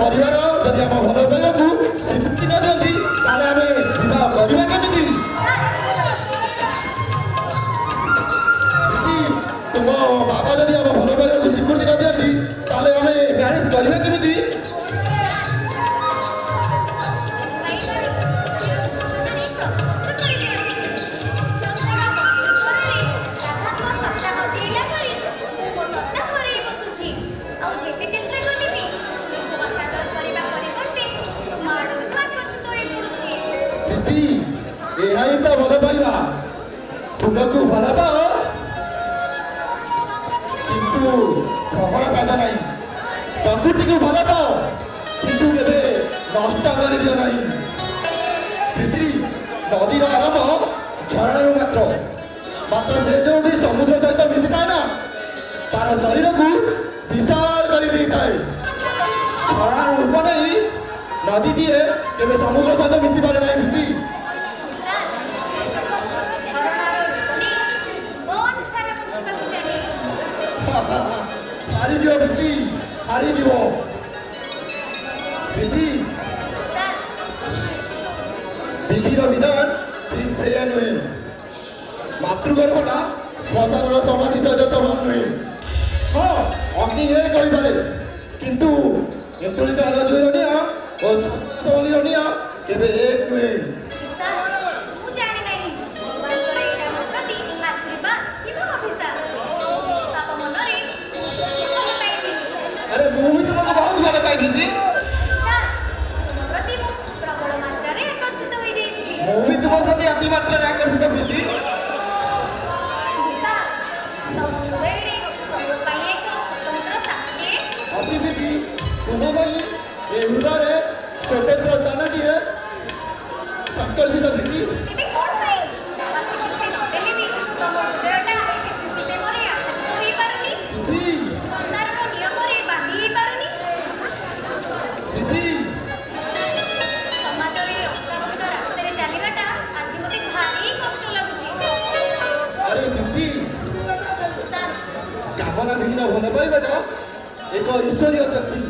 परिवार जदि आम भल पाइबा स्वीकृति न दिखती ताले आम विवाह करवा केमी तुम बाबा जदि आम भल पाइबा स्वीकृति न दिखती ताले आम मैरेज करवा केमी भल पाइबा तुमको भल पाओ किंतु प्रहर साजा ना प्रकृति को भल पाओ किंतु नष्ट कर दियो ना पृथ्वी नदीर आरंभ झरणा मात्र मात्र से जो समुद्र सहित मिसी था ना तार शरीर को विशाल कर झरणा रूप नहीं नदी दिए केवल समुद्र सहित मिसी पारे ना पृथ्वी हारी जीव पृथ्वी हारी जीव पृथ्वी विधिर विधान ठीक से नुहे मातृगर्भटा श्मशान समाधि सहित समान नुहे हाँ अग्नि ये कहीपे किंतु एतुड़ी जुईर निआ और समाधि निआ केबे एक नुहे आकर्षित वृद्धि असिद्धि तुम्हें हृदय स्वतंत्र स्थान दिए संकल्पित वृद्धि ବିହୀନ ଭଲ ପାଇବାଟା ଏକ ଈଶ୍ୱରୀୟ ଶକ୍ତି।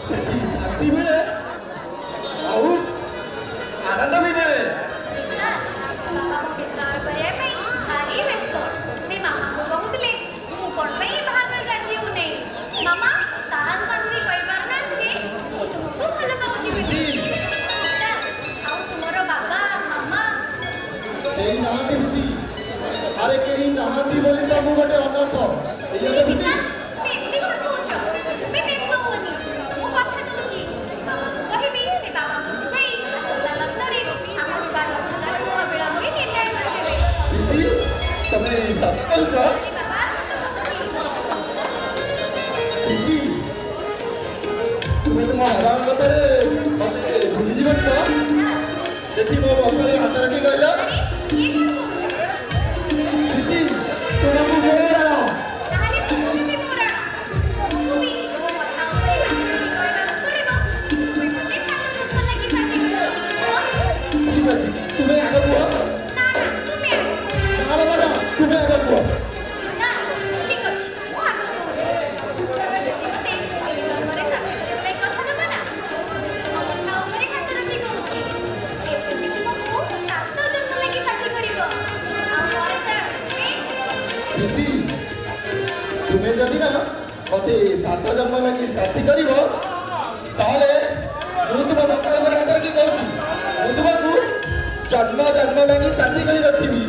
ସେଠି ଶାନ୍ତି ମିଳେ ଆଉ ଆନନ୍ଦ ବି ମିଳେ। କେହି ନାହାନ୍ତି ବୁଦ୍ଧି, ଆରେ କେହି ନାହାନ୍ତି ବୋଲି ତ ମୁଁ ଗୋଟେ ଅନାଥ। ଏଇଆରେ ବୁଦ୍ଧି ବୁଦ୍ଧି ତମେ ସତ କହୁଛ? ବୁଦ୍ଧି ତୁମେ ତୁମ ବାବାଙ୍କ କଥାରେ ମତେ ଭୁଲିଯିବନି ତ? ସେଠି ମୋ ବସରେ ହାତ ରଖି କହିଲ ତୁମକୁ ଘେରେ ଯାଅ। ଠିକ ଅଛି, ତୁମେ ଆଗ କୁହ। ନା ବାବା ନା, ତୁମେ ଆଗ କୁହ। ଦିଦି ତୁମେ ଯଦି ନା ମତେ 7 ଜନ୍ମ ଲାଗି ସାଥୀ କରିବ ତାହେଲେ ମୁଁ ତୁମ ବାପା ଉପରେ ହାତ ରଖି କହୁଛି ମୁଁ ତୁମକୁ ଜନ୍ମ ଜନ୍ମ ଲାଗି ସାଥୀ କରି ରଖିବି।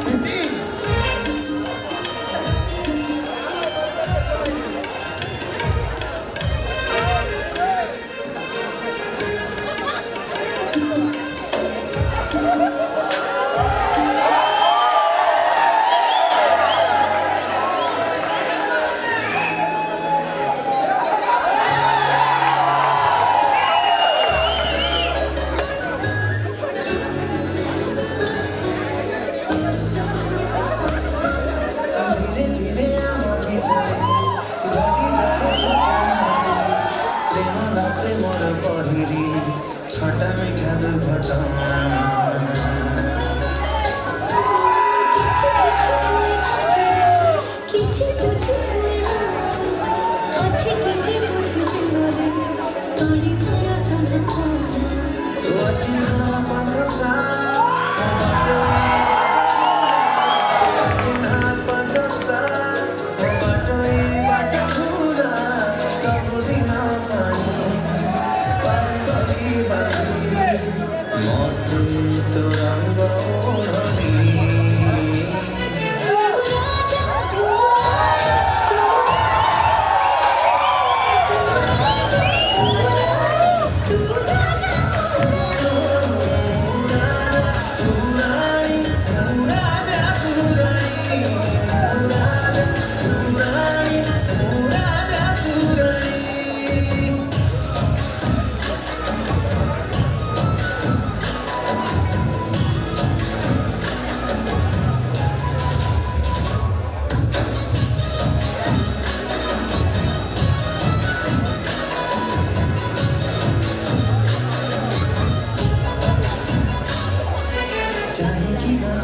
ଦିଦି खटा मीठा दुर्घटना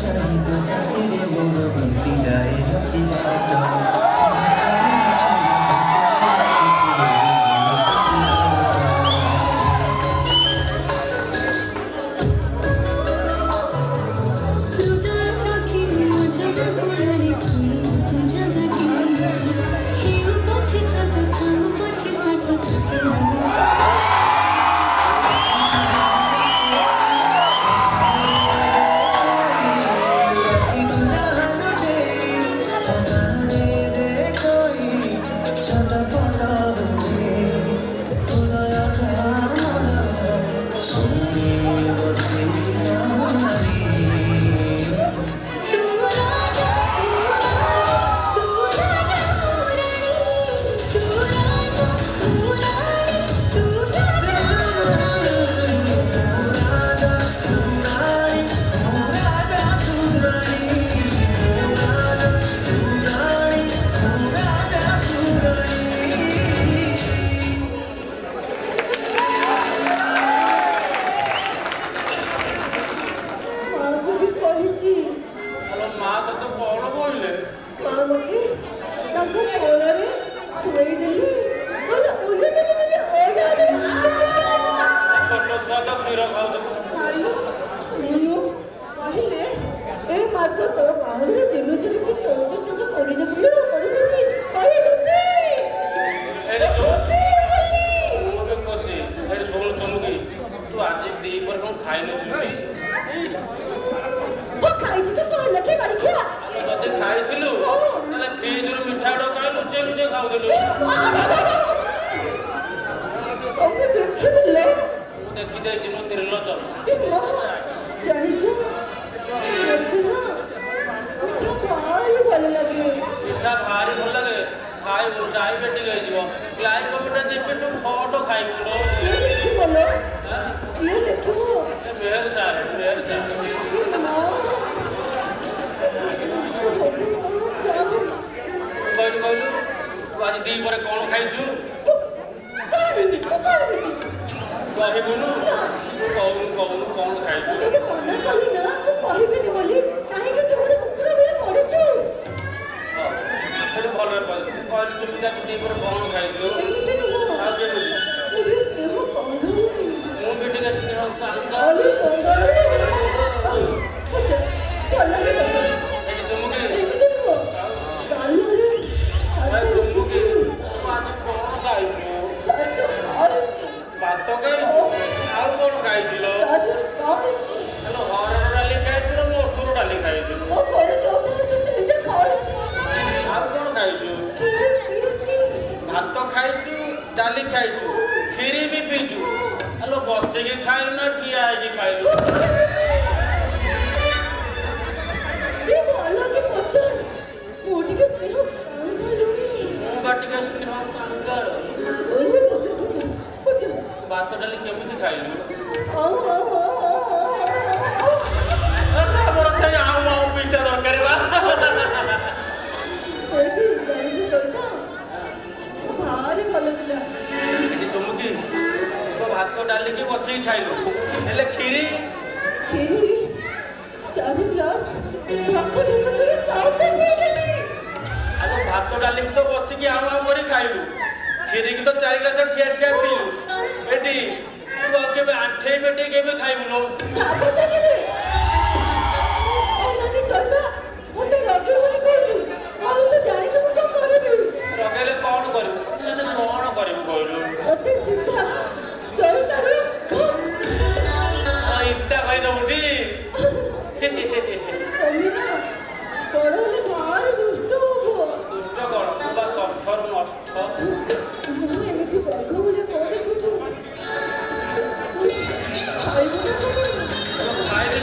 चाहिए तो साथी रे मोर मिसी जाए हसी बात ଶୁଆଇଦେଲି କହିଲା ଛୋଟ ଛୁଆ ତ କ୍ଷୀର ଖାଉଥିବ। ଶୁଣୁନୁ କହିଲେ ଏ ମାସ ତୋ ବାହାଘର ଯେମିତି କି ଚଉଦ ଚଉଦ କରିଦେବି କରିଦେବି କରିଦେବି ମୁଁ ବି ଖୁସି। ଏଠି ଶୁଣୁ ଚମୁକି, ତୁ ଆଜି ଦିପହରେ କଣ ଖାଇନଥିଲୁ କି? ଖାଇଛି ତ ତୋ ଲେଖେ ଗାଡ଼ି ଖିଆ ଆଲୋ ଯଦି ଖାଇଥିଲୁ ତାହେଲେ ଫ୍ରିଜରୁ ମିଠା ଗୁଡା କାଇଁ ଲୁଚେଇ ଲୁଚେଇ ଖାଉଥିଲୁ? ତମେ ଦେଖିଦେଲ ମୁଁ ଦେଖିଦେଇଛି, ମୁଁ ତ୍ରିଲୋଚନ। ଜାଣିଛ ମତେ ନା ମିଠା ଭାରି ଭଲ ଲାଗେ। ମିଠା ଭାରି ଭଲ ଲାଗେ। ଖାଇବୁ ଡାଇବେଟିକ୍ ହେଇଯିବ। ଗ୍ଲାଇକୋମିଟର ଜିପିଠୁ ଫଟୋ ଖାଇବୁ ଲୋ। କିଏ ଲେଖିବ ଲୋ? କିଏ ଲେଖିବ? ଏ ମେହେର ସାର୍, ମେହେର ସାର୍। କହିଲୁ କହିଲୁ, ତୁ ଆଜି ଦିପହରେ କଣ ଖାଇଛୁ? କହିବୁନୁ? କହୁନୁ କହୁନୁ କଣ ଖାଇଛୁ? କହିବିନି ବୋଲି କାହିଁକି ତୁ ଗୋଟେ କୁକୁର ଭଳିଆ ପଡ଼ିଛୁ? ସେଠି ଭଲରେ କହିଲୁ ଚୁପି ଚାପି ଦିପହରେ କଣ ଖାଇଛୁ? ଏମିତି ନୁହଁ। ଆଉ କେମିତି? ଏବେ ସ୍ନେହ କନ୍ଧୁନି। ମୁଁ ବି ଟିକେ ସ୍ନେହ କାନ୍ଦ। ଅଳି କନ୍ଧୁନି। ଭଲ ଲାଗେ ତତେ? ଏଠି ଚୁମୁକି, ଏମିତି ନୁହଁ। କାନରେ ଚୁମୁକି, ତୁ ଆଜି କଣ ଖାଇଛୁ? ଭାତ ଖାଇଛୁ? ଆଉ କଣ ଖାଇଥିଲ? ଆଲୋ ହରଡ଼ ଡାଲି ଖାଇଥିଲୁ, ମସୁର ଡାଲି ଖାଇଥିଲୁ। ଆଉ କଣ ଖାଇଛୁ? ଭାତ ଖାଇଛୁ, ଡାଲି ଖାଇଛୁ, କ୍ଷୀରି ବି ପିଇଛୁ। ଆଲୋ ବସିକି ଖାଇଲୁ ନା ଠିଆ ହେଇକି ଖାଇଲୁ? ମୁଁ ବା ଟିକେ ସ୍ନେହ କାଙ୍ଗାଳ। ଭାତ ଡାଲି କେମିତି ଖାଇଲୁ? ଆମର ସେଇ ଆଉ ଆଉ ପିସଟା ଦରକାର ବା। ଭାରି ଭଲ ଥିଲା। ଏଠି ଚୁମୁକି, ତୁ ଭାତ ଡାଲିକି ବସିକି ଖାଇଲୁ, ହେଲେ କ୍ଷୀରି? କ୍ଷୀରି 4 ଗ୍ଲାସ ଆଲୋ ଭାତ ଡାଲିକି ତ ବସିକି ଆଉ ଆଉ କରି ଖାଇଲୁ, କ୍ଷୀରିକି ତ 4 ଗ୍ଲାସ ଠିଆ ଠିଆ ପିଇଲୁ। ଏଠି ତୁ ଆଉ କେବେ ଆଣ୍ଠେଇ ପେଟେଇ କେବେ ଖାଇବୁ ଲୋ? ରଗେଇଲେ କଣ କରିବୁ? ମାନେ କଣ କରିବୁ କହିଲୁ? ଇଟା ଖାଇଦବୁ ଟି? ଦୁଷ୍ଟ କଣ? ତୁ ବା ଷଷ୍ଠରୁ ନଷ୍ଟ। ଖାଇବି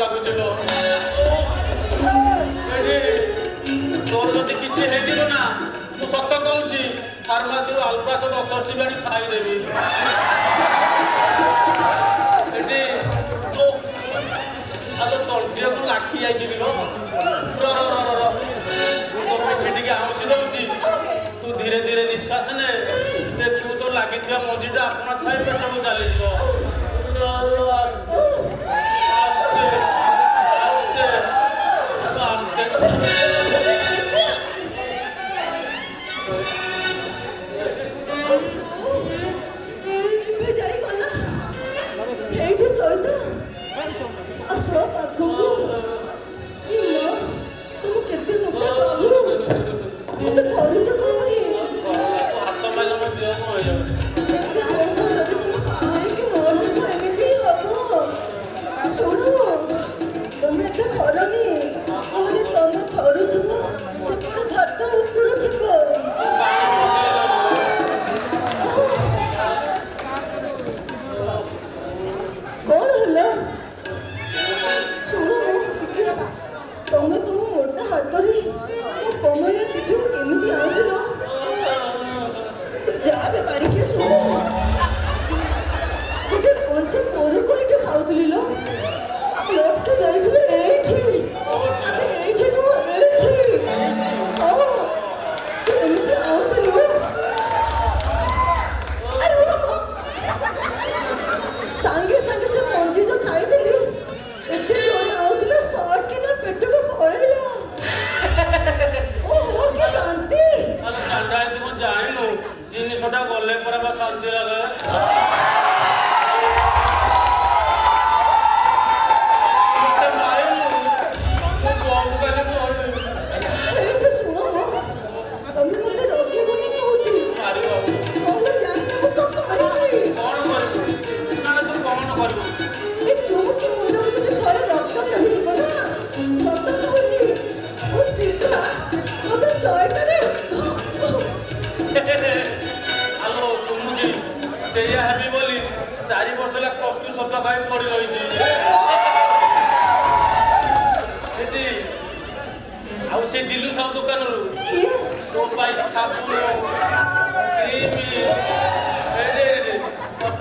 ଲାଗୁଛି ଲୋ ତୋର ଯଦି କିଛି ହେଇଯିବ ନା ମୁଁ ସତ କହୁଛି ଫାର୍ମାସିରୁ ଆଲପାସ 10 ବାଣି ଖାଇଦେବି ଏଠି ଆଉ ତ ତଣ୍ଟିରେ କଣ ଲାଖି ଯାଇଛି ଲୋ ତୋ ପିଠି ଟିକେ ଆଉଁସି ଦଉଛି ତୁ ଧୀରେ ଧୀରେ ନିଶ୍ୱାସ ନେ ଦେଖିବୁ ତ ଲାଗିଥିବା ମଞ୍ଜିଟା ଆପଣ ଛାଇ ପେଟକୁ ଚାଲିଯିବ ଆସ୍ତେ ଆସ୍ତେ ଏବେ ଯାଇ ଗଲା ଏଇଠି ଚଇତ ଆସ ପାଖକୁ ତମକୁ କେତେ ମୋଟା ବାବୁ ମତେ ଥରୁଛ କଣ ପାଇଁ ହାତ ମାଇଲା ମୋ ଦେହ କଣ ହେଇଯାଉଛି ଏତେ ବର୍ଷ ଯଦି ତମେ କାହିଁକି ନ ରହିବ ଏମିତି ହବ ଶୁଣ ତମେ ଏତେ ଥରନି ନହେଲେ ତମେ ଥରୁଥିବ ସେପଟେ ଭାତ ଉତରୁଥିବ କଣ ହେଲା ଶୁଣ ଟିକେ ତମେ ତୁମ ମୋଟା ହାତରେ ମୋ କମଳିଆ ପିଠକୁ କେମିତି ଆଉସିଲ ଯାହା ବେପାରିକି ଶୁଣ ଗୋଟେ କଞ୍ଚା କୋରକୋଳିଟେ ଖାଉଥିଲି ଲୋ ଲଟକେ ଯାଇଥିଲେ ଏଇଠି ଆମେ ଏଇଠି ନୁହଁ ଏଇଠି ଏମିତି ଆଉସିଲୁ ସାଙ୍ଗେ ସାଙ୍ଗେ ସେ ମଞ୍ଜି ତ ଖାଇଥିଲି ଏତେ ଜୋର ଆଉଥିଲା ସର୍ଟ କିନା ପେଟକୁ ପଳେଇଲା ଓହୋ କି ଶାନ୍ତି ତୁ କଣ ଜାଣିନୁ ଜିନିଷଟା ଗଲେ ପରେ ବା ଶାନ୍ତି ଲାଗେ ମତେ ମାରିଲୁ ମୁଁ କବୁ କାଲି କହିଲି ଏଇଠି ଶୁଣ ତମେ ମତେ ରଖିବନି କହୁଛି ମାରିବ କହିଲେ ଜାଣିନା ମୁଁ କଣ କରିବି କଣ କରିବୁ ନା ତୁ କଣ କରିବୁ ଏ ଚୁମୁକି ମୁଣ୍ଡକୁ ଯଦି ଥରେ ରକ୍ତ ଚଢିଯିବ ନା ସତ କହୁଛି ମୁଁ ସିଧା ମତେ ଚଇତାରେ ଆଲୋ ତୁମୁଜି ସେଇଆ ହେବି ବୋଲି 4 ବର୍ଷ ହେଲା କଷ୍ଟୁ ଛତୁଆ ଖାଇ ପଡି ରହିଛି ସେଠି ଆଉ ସେ ଦିଲୁ ସାହୁ ଦୋକାନରୁ କିଏ ତୋ ପାଇଁ ସାବୁନ କ୍ରିମ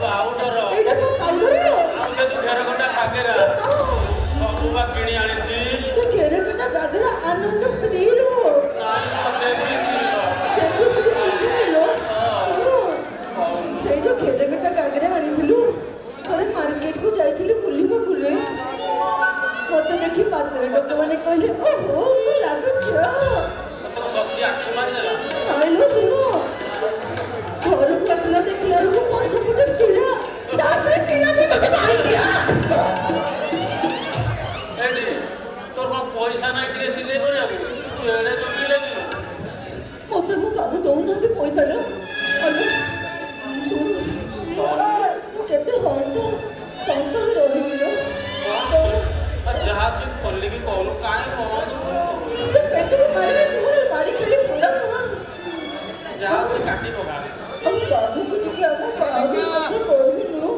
ପାଉଡର ଏଇଟା ତ ପାଉଡର ଆଉ ସେ ଯୋଉ ଘେର ଘଣ୍ଟା କାକେରା ସବୁ ବା କିଣି ଆଣିଛି ସେ ଘେରକଟା ଗାଗରା ଆନନ୍ଦ ସ୍ତ୍ରୀରୁ ସେଇ ଯୋଉ ଘେରକଟା ଗାଗରା ଆଣିଥିଲୁ ଥରେ ମାର୍କେଟକୁ ଯାଇଥିଲି ବୁଲିବାକୁ ରେ ମତେ ଦେଖି ପାଖରେ ଲୋକମାନେ କହିଲେ ଓହୋ ତୁ ଲାଗୁଛ ଶଶୀ ଆଖି ମାରିଦେଲା ନାଇଲୋ ଶୁଣ ଘରକୁ ଆସିଲା ଦେଖିଲା ବେଳକୁ ପଛପଟେ ଚିରା ତାପରେ ଚିରା ବି ତତେ ମାରିଦିଆ ଏଠି ତୋର କଣ ପଇସା ନାହିଁ ଟିକେ ସିଲେଇ କରିବାକୁ ତୁ ଏଡେ ଚୁଟି ଲାଗିଲୁ ମତେ ମୋ ବାବୁ ଦଉନାହାନ୍ତି ପଇସା ଲୋ ମୁଁ କେତେ ସନ୍ତ ହୋଇ ରହିବି ଲୋ ଯାହା ତୁ ଖୋଲିକି କହୁନୁ କାହିଁ ବନ୍ଦ ସେ ପେଟକୁ ମାରିବେ ତୁମର ବାଡ଼ି ଖେଳି ଭଲ ନୁହଁ ଯାହା ଅଛି କାଟି ପକା ଆମ ବାବୁକୁ ଟିକେ ଆମ ବାହାଘର କଥା କହୁନୁ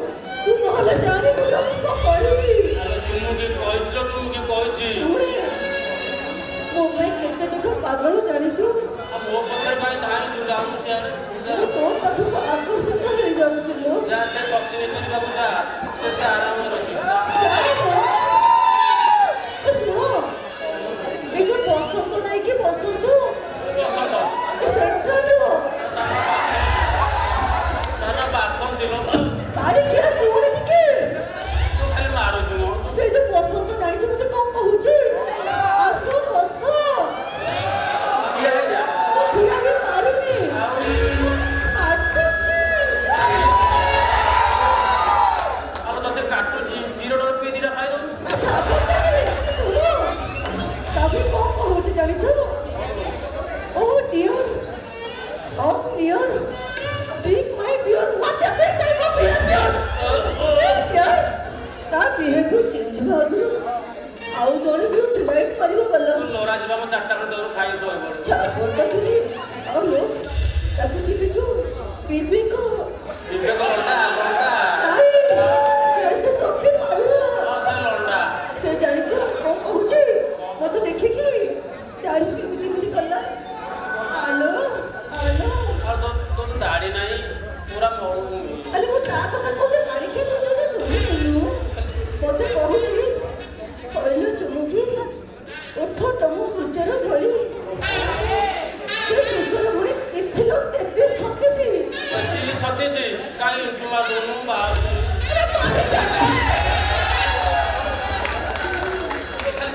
ତୁ ନହେଲେ ଜାଣିବୁ ନା ମୁଁ କଣ କରିବି ତୁମକୁ କହିଛି ଶୁଣେ ମୋ ପାଇଁ କେତେ ଟଙ୍କା ପାଗଳ ଜାଣିଛୁ ଆଉ ମୋ ପଛରେ କାହିଁ ଧାଇଁଛୁ ଯାଉଛୁ ସିଆଡେ ମୁଁ ତୋ ପାଖକୁ ଆକର୍ଷିତ ହେଇଯାଉଛି ଲୋ ଯା ସେ ପକ୍ଷୀ ଦେଖିବାକୁ ଯା ସେ ଆରାମ ରଖି ଶୁଣ ଏଇ ଯୋଉ ବସନ୍ତ ନାଇଁ କି ବସନ୍ତ ଏ ସେଣ୍ଟ୍ରାଲରୁ ବାସନ ଦିନ ଗାଡ଼ି କିଏ ଶୁଣେ ଟିକେ ତୁ ଖାଲି ମାରୁଛୁ ମ ସେଇ ଯୋଉ ବସନ୍ତ ଜାଣିଛୁ ମତେ କଣ କହୁଛି ଆସ ବସ ଠିଆ ହେଇଯା। ମୁଁ ଠିଆ ହେଇ ପାରୁନି କାଟୁଛି ଆଉ ତତେ କାଟୁଛି $0 ପିଇ ଦିଟା ଖାଇଦବୁ ଆଚ୍ଛା ଶୁଣ ତାପରେ କଣ କହୁଛି ଜାଣିଛୁ ଓ deer come near drink my beer what is this type of behavior yes yaar ତା behavior change ହେବା ଆଗରୁ ଆଉ ଜଣେ ବି ଚିଲାଇ ପାରିବ ଭଲ ତୁ ଲରା ଯିବା ମୋ 4ଟା ଖଣ୍ଡେ ଦରୁ ଖାଇ ଶୋଇପଡ ଛାପଟା କିରି ଆଉ ଲୋ ତାକୁ ଚିହ୍ନିଛୁ ବିବେକ ବିବେକ ଲଣ୍ଡା ନାଇଁ ସେ ସଫି ପାଉଲା ସେ ଲଣ୍ଡା ସେ ଜାଣିଛୁ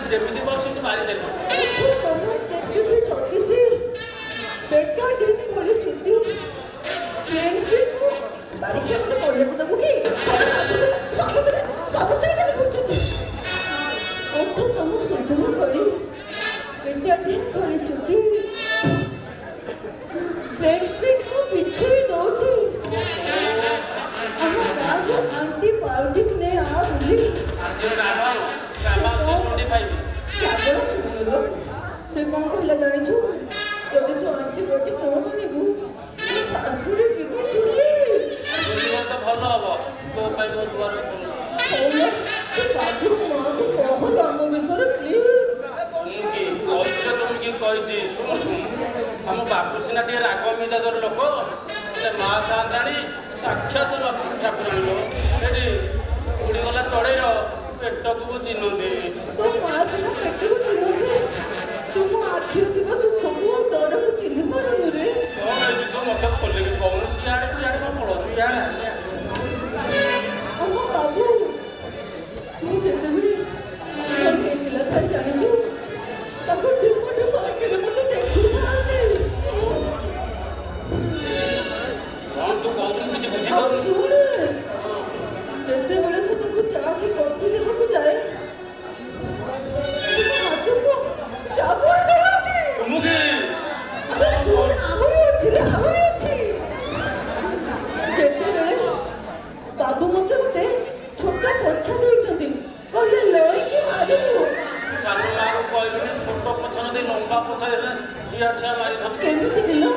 ଯେମିତି ବସିକି ମାରିଦେଲୁ ତମ 33 36 ବେଟା ଦିନ ଭଳି ଛୁଟି ଫ୍ରେଣ୍ଡସିପ ବାରିକ୍ଷା ମତେ ପଢିବାକୁ ଦେବୁ କି ସବୁଥିରେ ଖାଲି ଘୁଟୁଛି ଓଠ ତମ ସୂର୍ଯ୍ୟ ଭଳି ବେଟା ଦିନ ଭଳି ଛୁଟି ଫ୍ରେଣ୍ଡସିପକୁ ପିଛେଇ ଦଉଛି ଆମ ଗାଁକୁ ଆଣ୍ଟିବାୟୋଟିକ ନେଇ ଆ ବୋଲି ଆଜି ରାମ ସେ ଶୁଣି ଖାଇବି ପାଗଳ ଶୁଣିଲ ସେ କ'ଣ କହିଲା ଜାଣିଛୁ ଯଦି ତୁ ଆଣ୍ଟିବାୟୋଟିକ ନ ଆଣିବୁ କାଶୀରେ ଯିବି ଚୁଲି ବୁଲିବ ତ ଭଲ ହବ ତୋ ପାଇଁ ମୋ ଦୁଆର ଖୋଲା କହୁନ ତୁ ବାବୁ ମାଆକୁ କହଲ ଆମ ବିଷୟରେ ପ୍ଲିଜ ମୁଁ କି କହିଛି ତମେ କି କହିଛି ଶୁଣୁ ଆମ ବାବୁ ସିନା ଟିକେ ରାଗ ମିଜାଜର ଲୋକ ସେ ମା ସାନ୍ତାଣୀ ସାକ୍ଷାତ ଲକ୍ଷ୍ମୀ ଠାକୁରାଣୀ ଲୋ ସେଠି ଉଡ଼ିଗଲା ଚଢ଼େଇର ପେଟକୁ ଚିହ୍ନନ୍ତି ତୋ ମା ସିନା ପେଟକୁ ଚିହ୍ନନ୍ତି ତୁ ମୋ ଆଖିରେ ଥିବା ଦୁଃଖକୁ ଆଉ ଡରକୁ ଚିହ୍ନି ପାରୁନୁ ରେ କ'ଣ ହେଇଛି ତୁ ମୋତେ ଖୋଲିକି କହୁନୁ ଇଆଡ଼େ ତୁ ଇଆଡ଼େ କ'ଣ ପଳଉଛୁ ଇଆଡ଼େ ଆମ ବାବୁ ମୁଁ ଯେତେବେଳେ ଏକଲା ଥାଇ ଜାଣିଛୁ ତାକୁ ଢିପ ଆଖିରେ ମୋତେ ଦେଖୁଥାନ୍ତି କ'ଣ ତୁ କହୁଛୁ କିଛି ଆଉ ବୁଝିପାରୁଛୁ ଶୁଣେ ଯେତେବେଳେ ମୁଁ ତାକୁ ଚା କି କଫି ଦେବାକୁ ଯାଏ ମୋ ହାତକୁ ଚାବୁଡ଼ି ଧରନ୍ତି ଚୁମୁକି ଆରେ ଶୁଣେ ଆହୁରି ଅଛି ରେ ଆହୁରି ଅଛି ଯେତେବେଳେ ବାବୁ ମୋତେ ଗୋଟେ ଛୋଟ ପୋଛା ଦେଇଛନ୍ତି କହିଲେ ଲଇକି ମାରିବୁ ସାନ ମାଆକୁ କହିଲୁନି ଛୋଟ ପଛର ଦେଇ ଲମ୍ବା ପଛରେ ଠିଆ ଠିଆ ମାରିଥାନ୍ତୁ କେମିତି କିଲୋ